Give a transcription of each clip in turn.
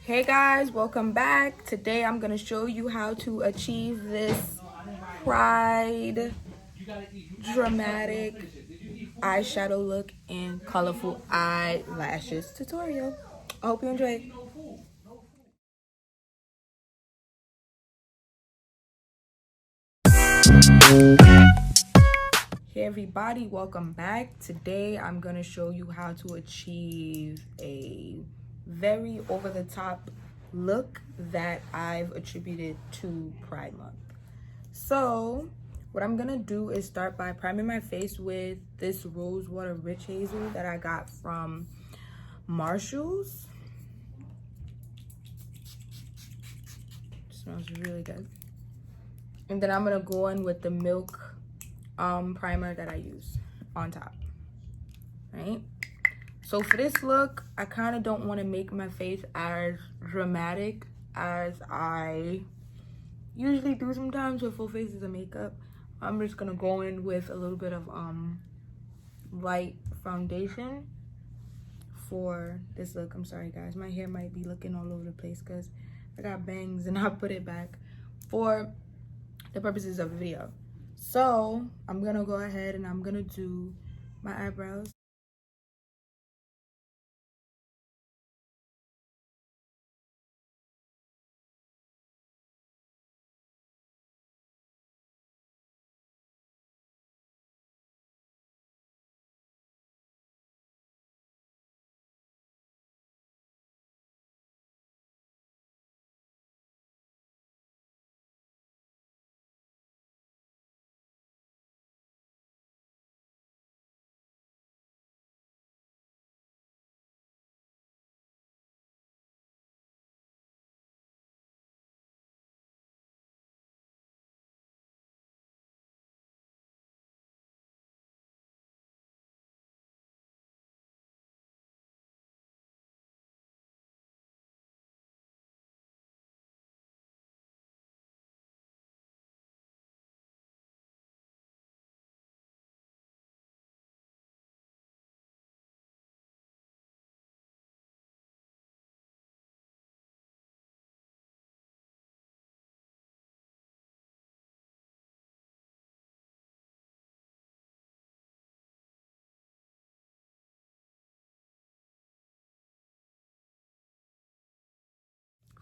Hey guys, welcome back. Today I'm going to show you how to achieve this pride dramatic eyeshadow look and colorful eyelashes tutorial. I hope you enjoy. Hey everybody, welcome back. Today I'm going to show you how to achieve a very over the top look that I've attributed to Pride Month. So what I'm gonna do is start by priming my face with this rose water rich hazel that I got from Marshall's. It smells really good. And then I'm gonna go in with the milk primer that I use on top. Right, so for this look I kind of don't want to make my face as dramatic as I usually do sometimes with full faces of makeup. I'm just gonna go in with a little bit of light foundation for this look. I'm sorry guys, my hair might be looking all over the place because I got bangs and I put it back for the purposes of the video. So I'm gonna go ahead and I'm gonna do my eyebrows.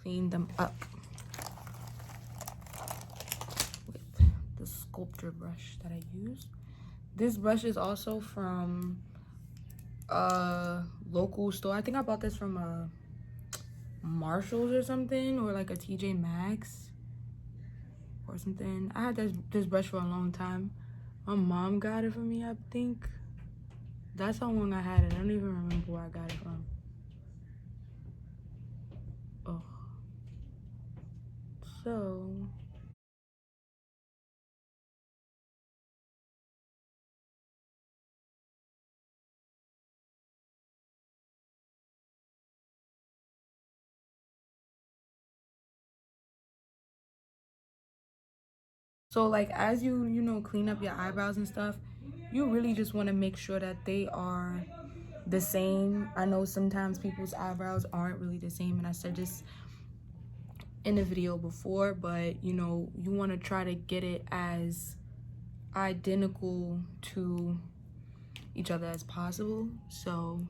Clean them up with the sculpture brush that I use. This brush is also from a local store. I think I bought this from a Marshalls or something, or like a TJ Maxx or something. I had this brush for a long time. My mom got it for me, I think. That's how long I had it. I don't even remember where I got it from. Oh, so like as you know clean up your eyebrows and stuff, you really just want to make sure that they are the same. I know sometimes people's eyebrows aren't really the same, and I said this in the video before, but you know, you want to try to get it as identical to each other as possible. So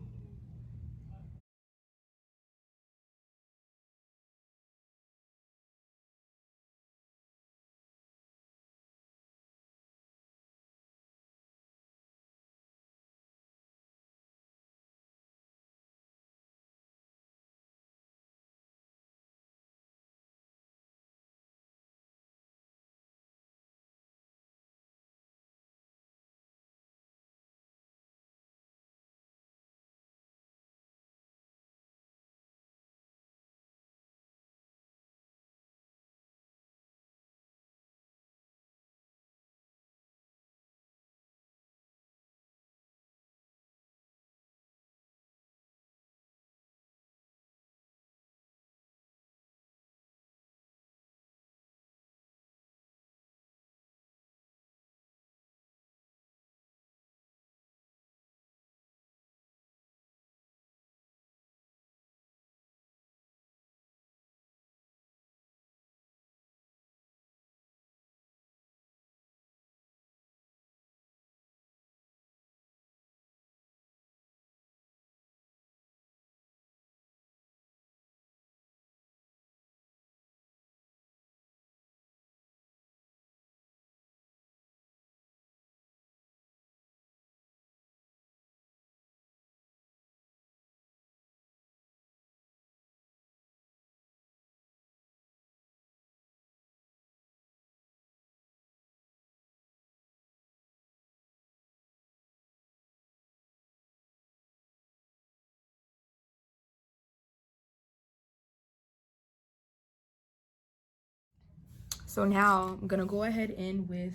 So now I'm gonna go ahead in with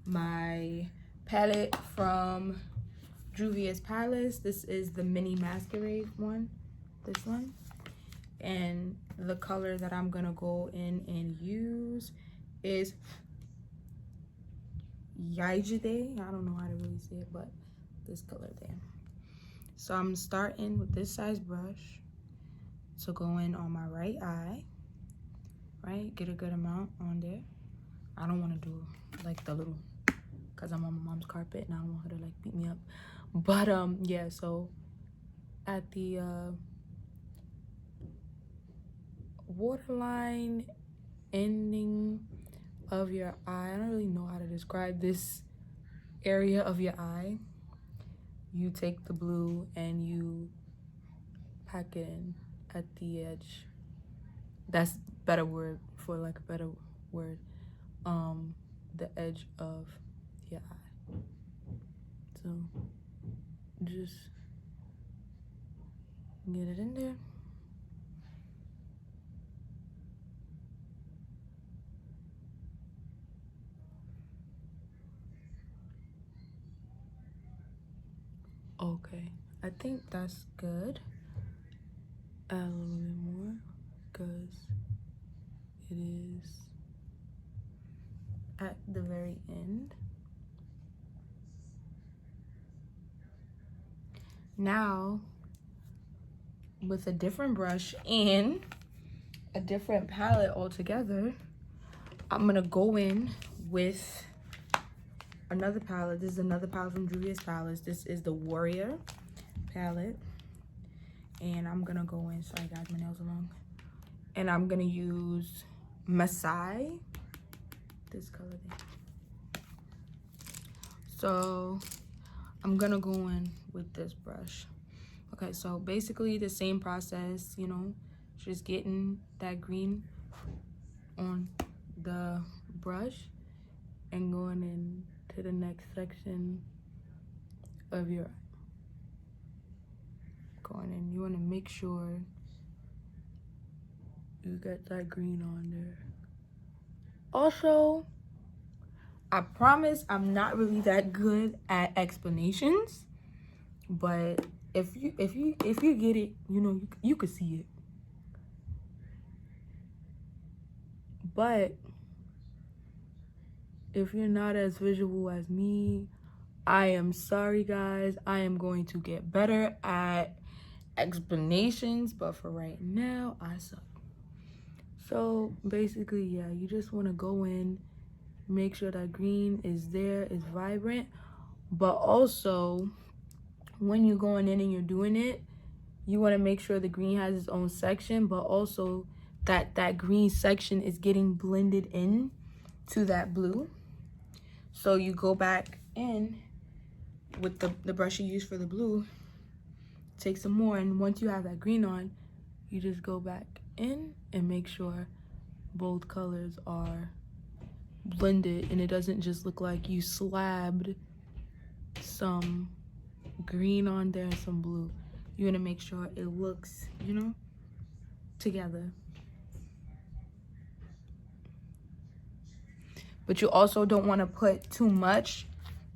my palette from Juvia's Palace. This is the Mini Masquerade one, this one. And the color that I'm gonna go in and use is Yajide. I don't know how to really say it, but this color there. So I'm starting with this size brush to go in on my right eye, right? Get a good amount on there. I don't want to do like the little, because I'm on my mom's carpet and I don't want her to like beat me up. But yeah, so at the waterline ending of your eye, I don't really know how to describe this area of your eye, you take the blue and you pack it in at the edge. That's better word for like a better word. The edge of your eye. So just get it in there. Okay, I think that's good. Add a little bit more because it is at the very end. Now, with a different brush and a different palette altogether, I'm gonna go in with another palette. This is another palette from Juvia's Palace. This is the Warrior palette. And I'm gonna go in, sorry guys, my nails are long. And I'm gonna use Masai, this color there. So I'm gonna go in with this brush. Okay, so basically the same process, you know, just getting that green on the brush and going in to the next section of your eye. Going in, you want to make sure you get that green on there. Also, I promise I'm not really that good at explanations, but if you get it, you know, you could see it. But if you're not as visual as me, I am sorry guys. I am going to get better at explanations, but for right now I suck. So basically, yeah, you just want to go in, make sure that green is there, is vibrant, but also when you're going in and you're doing it, you want to make sure the green has its own section, but also that green section is getting blended in to that blue. So you go back in with the brush you use for the blue, take some more, and once you have that green on, you just go back in and make sure both colors are blended and it doesn't just look like you slabbed some green on there and some blue. You want to make sure it looks, you know, together. But you also don't want to put too much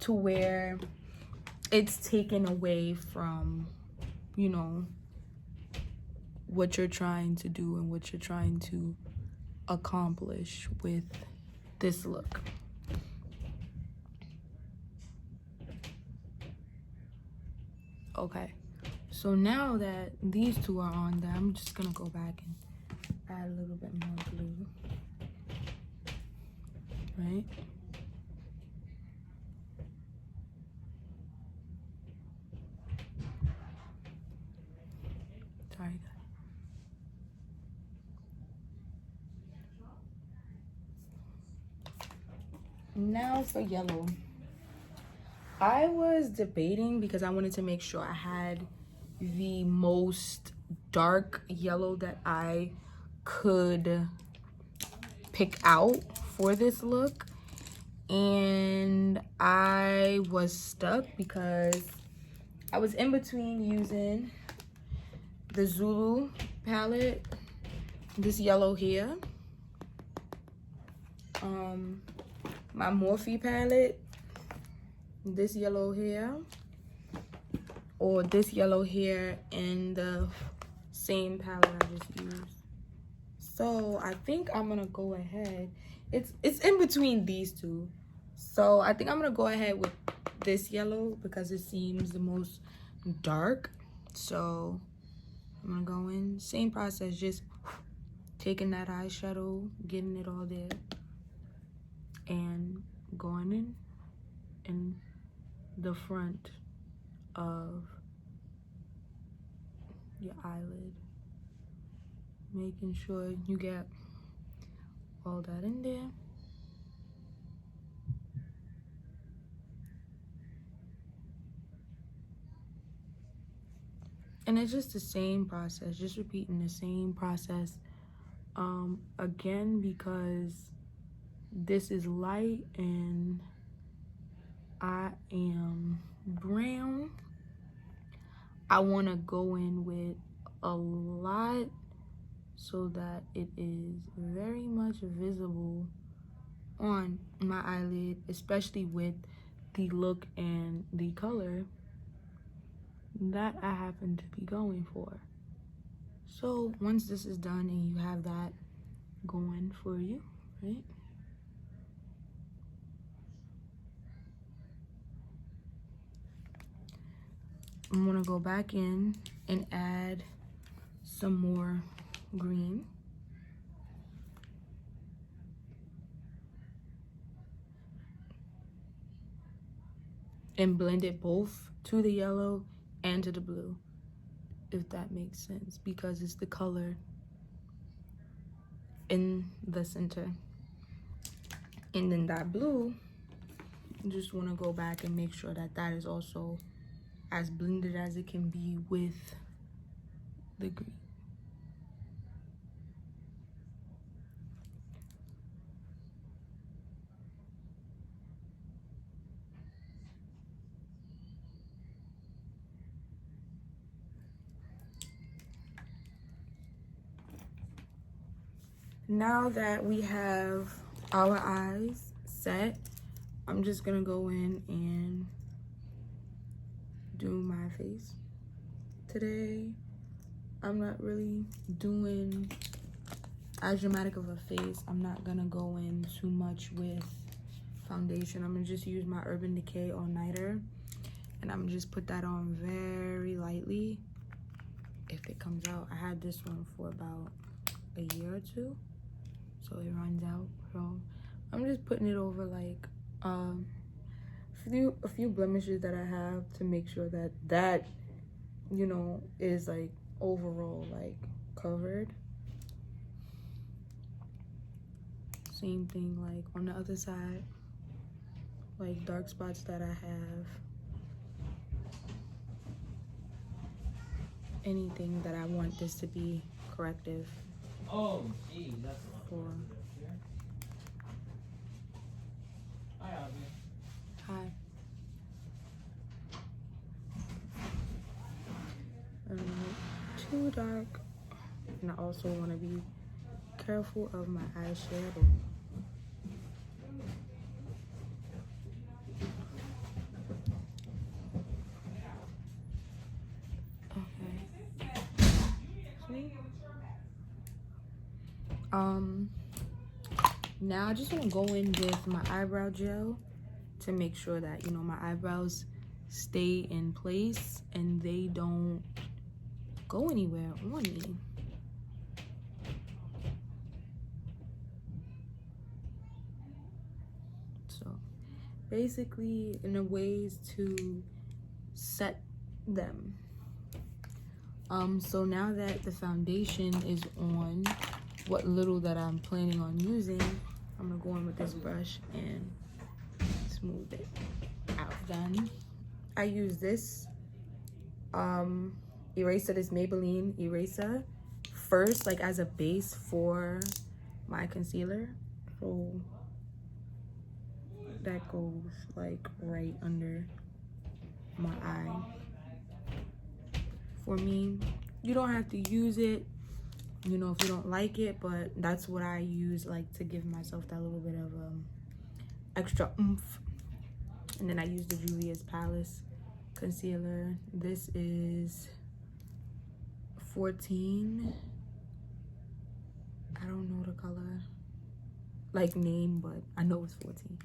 to where it's taken away from, you know, what you're trying to do and what you're trying to accomplish with this look. Okay, so now that these two are on there, I'm just gonna go back and add a little bit more blue, right? Sorry guys. Now for yellow. I was debating because I wanted to make sure I had the most dark yellow that I could pick out for this look, and I was stuck because I was in between using the Zulu palette, this yellow here, my Morphe palette, this yellow here, or this yellow here, and the same palette I just used. So I think I'm gonna go ahead. It's in between these two. So I think I'm gonna go ahead with this yellow because it seems the most dark. So I'm gonna go in, same process, just taking that eyeshadow, getting it all there, and going in the front of your eyelid, making sure you get all that in there. And it's just the same process, just repeating the same process again, because this is light and I am brown. I want to go in with a lot so that it is very much visible on my eyelid, especially with the look and the color that I happen to be going for. So once this is done and you have that going for you, right? I'm gonna go back in and add some more green. And blend it both to the yellow and to the blue, if that makes sense, because it's the color in the center. And then that blue, you just want to go back and make sure that that is also as blended as it can be with the green. Now that we have our eyes set, I'm just gonna go in and do my face. Today, I'm not really doing as dramatic of a face. I'm not gonna go in too much with foundation. I'm gonna just use my Urban Decay All Nighter, and I'm gonna just put that on very lightly if it comes out. I had this one for about a year or two, so it runs out. So I'm just putting it over like a few blemishes that I have to make sure that that, you know, is like overall like covered. Same thing like on the other side, like dark spots that I have, anything that I want this to be corrective for. Hi. Too dark, and I also want to be careful of my eyeshadow. Okay. See? Now I just want to go in with my eyebrow gel to make sure that, you know, my eyebrows stay in place and they don't go anywhere on me. So basically, in a ways to set them. So now that the foundation is on, what little that I'm planning on using, I'm gonna go in with this brush and smooth it out. Done. I use this eraser, this Maybelline eraser, first, like as a base for my concealer. So that goes like right under my eye. For me, you don't have to use it you know, if you don't like it, but that's what I use, like, to give myself that little bit of extra oomph. And then I use the Juvia's Palace concealer. This is 14. I don't know the color, like, name, but I know it's 14.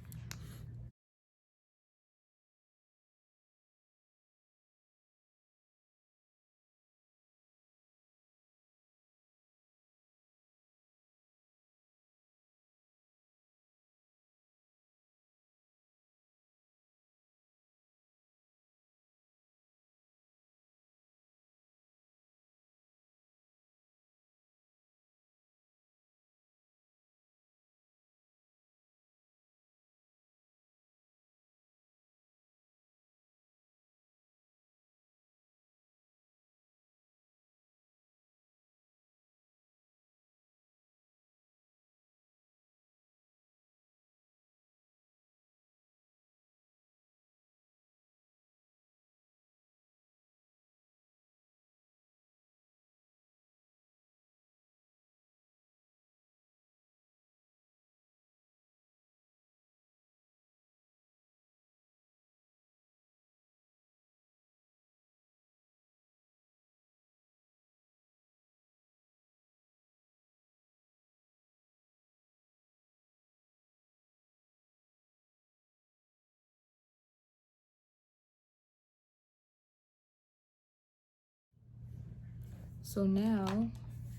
So now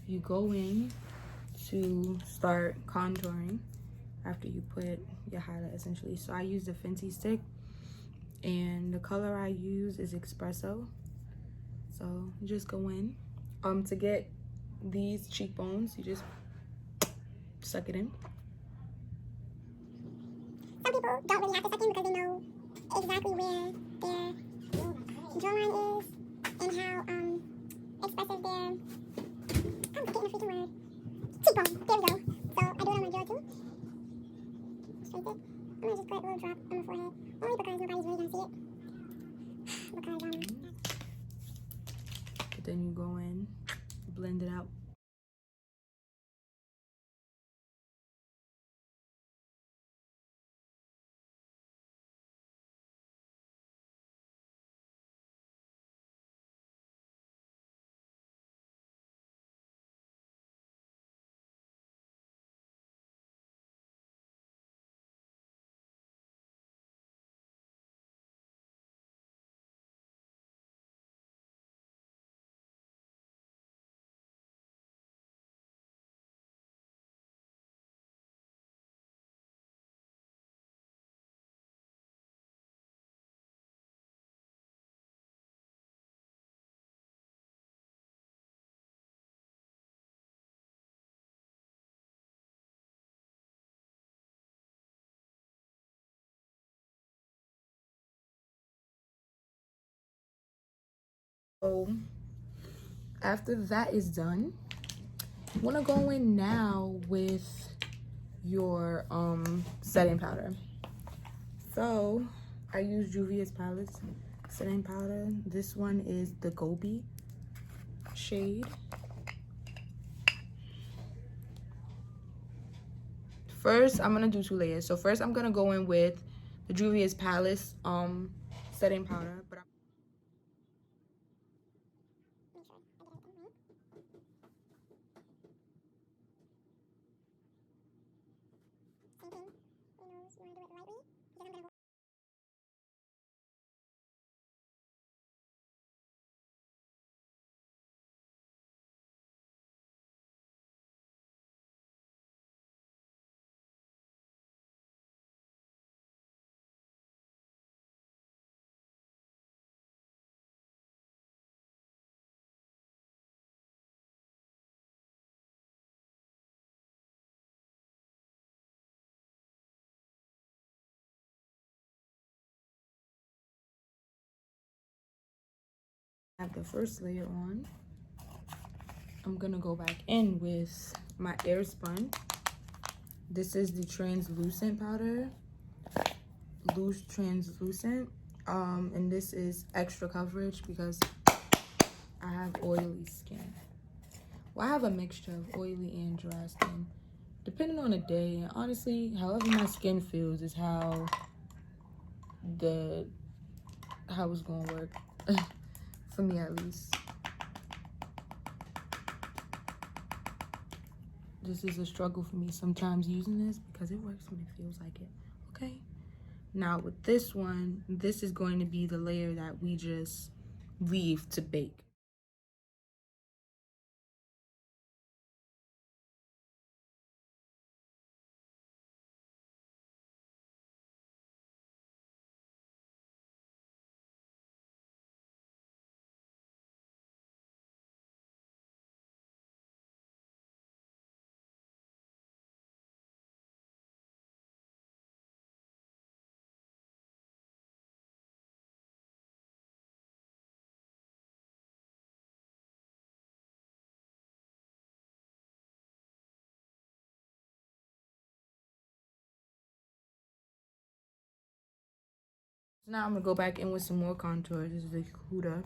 you go in to start contouring after you put your highlight, essentially. So I use the Fenty stick, and the color I use is Espresso. So you just go in. To get these cheekbones, you just suck it in. Some people don't really have to suck in because they know exactly where their jawline is and how expressive their, I'm forgetting the freaking word, cheekbone. There we go. So I do it on my jaw too. Straight it. I'm gonna just put a little drop on my forehead, only because nobody's really gonna see it. Because But then you go in, blend it out. So after that is done, you want to go in now with your setting powder. So I use Juvia's Palace setting powder. This one is the Gobi shade. First, I'm gonna do 2 layers. So first, I'm gonna go in with the Juvia's Palace setting powder. But I have the first layer on. I'm gonna go back in with my Airspun. This is the translucent powder, loose translucent, and this is extra coverage because I have oily skin. Well, I have a mixture of oily and dry skin, depending on the day. And honestly, however my skin feels is how it's gonna work. For me, at least. This is a struggle for me sometimes using this because it works when it feels like it. Okay. Now with this one, this is going to be the layer that we just leave to bake. So now I'm gonna go back in with some more contour. This is the Huda.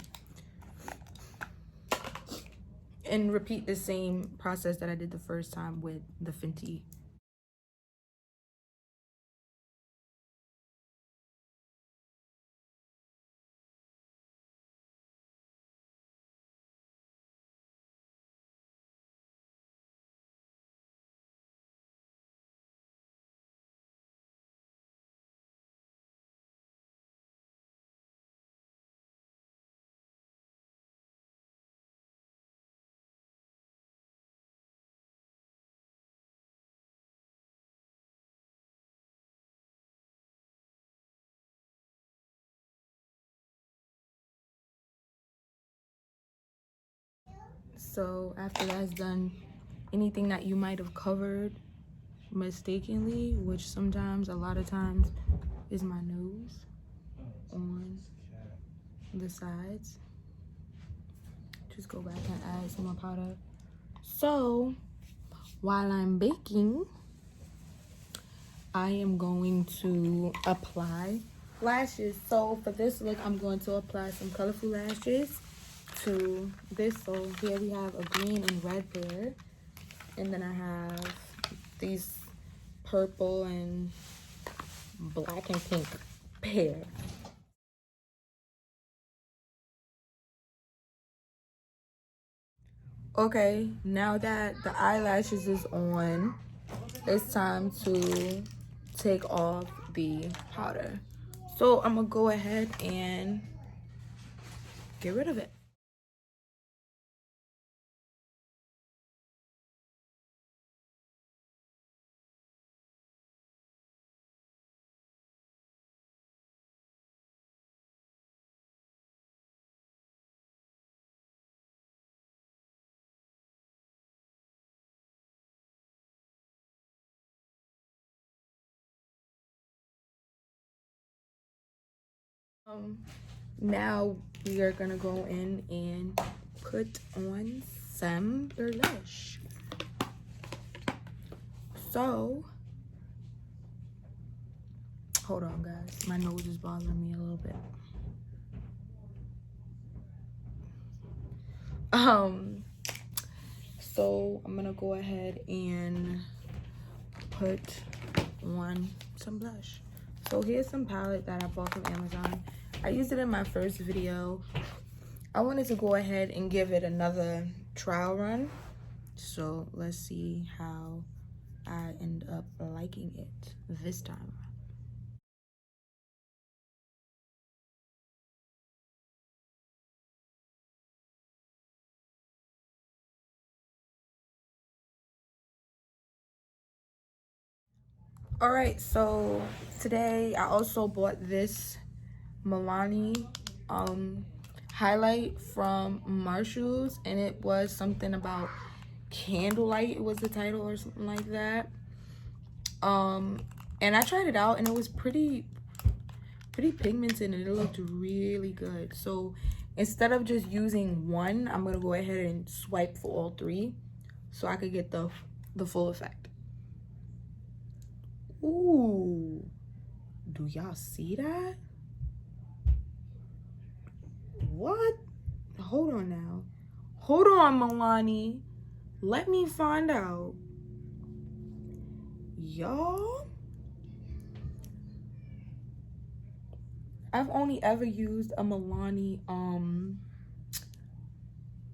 And repeat the same process that I did the first time with the Fenty. So after that's done, anything that you might have covered mistakenly, which sometimes, a lot of times, is my nose on the sides, just go back and add some more powder. So while I'm baking, I am going to apply lashes. So for this look, I'm going to apply some colorful lashes to this. So here we have a green and red pair, and then I have these purple and black and pink pair. Okay, now that the eyelashes is on, it's time to take off the powder. So I'm gonna go ahead and get rid of it. Now we are gonna go in and put on some blush. So hold on, guys, my nose is bothering me a little bit. So I'm gonna go ahead and put on some blush. So here's some palette that I bought from Amazon. I used it in my first video. I wanted to go ahead and give it another trial run. So let's see how I end up liking it this time. All right, so today I also bought this Milani highlight from Marshalls, and it was something about candlelight. It was the title or something like that. And I tried it out, and it was pretty pigmented, and it looked really good. So instead of just using one, I'm gonna go ahead and swipe for all three so I could get the full effect. Ooh, do y'all see that? What? Hold on now. Hold on, Milani. Let me find out. Y'all, I've only ever used a Milani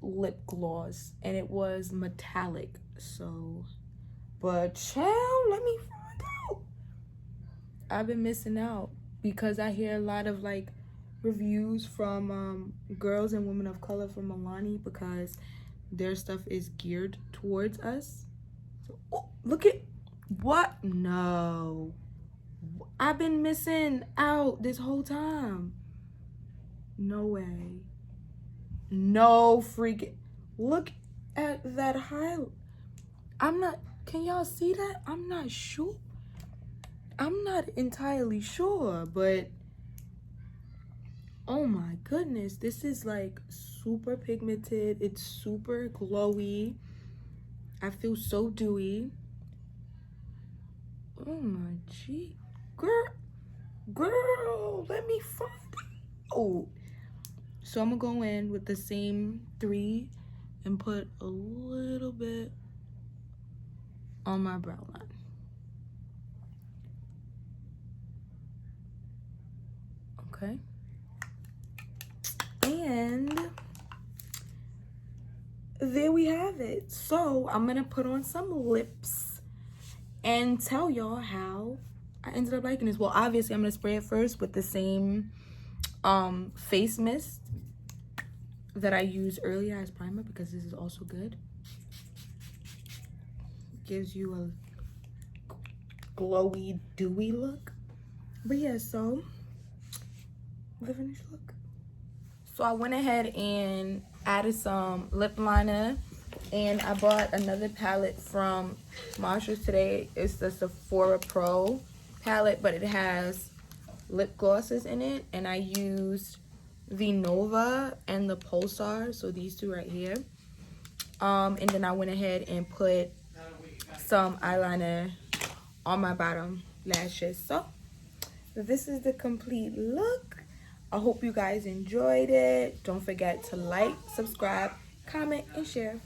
lip gloss, and it was metallic. So, but child, let me find out. I've been missing out because I hear a lot of like reviews from girls and women of color from Milani because their stuff is geared towards us. So, oh, look at what? No, I've been missing out this whole time. No way. No freaking. Look at that highlight. I'm not. Can y'all see that? I'm not sure. I'm not entirely sure, but oh my goodness, this is like super pigmented. It's super glowy. I feel so dewy. Oh my gee, girl, let me find out. So I'm gonna go in with the same 3 and put a little bit on my brow line. Okay. And there we have it. So I'm gonna put on some lips and tell y'all how I ended up liking this. Well, obviously I'm gonna spray it first with the same face mist that I used earlier as primer because this is also good. Gives you a glowy, dewy look. But yeah, so the finished look. So I went ahead and added some lip liner, and I bought another palette from Marshalls today. It's the Sephora Pro palette, but it has lip glosses in it, and I used the Nova and the Pulsar, so these 2 right here. And then I went ahead and put some eyeliner on my bottom lashes. So this is the complete look. I hope you guys enjoyed it. Don't forget to like, subscribe, comment, and share.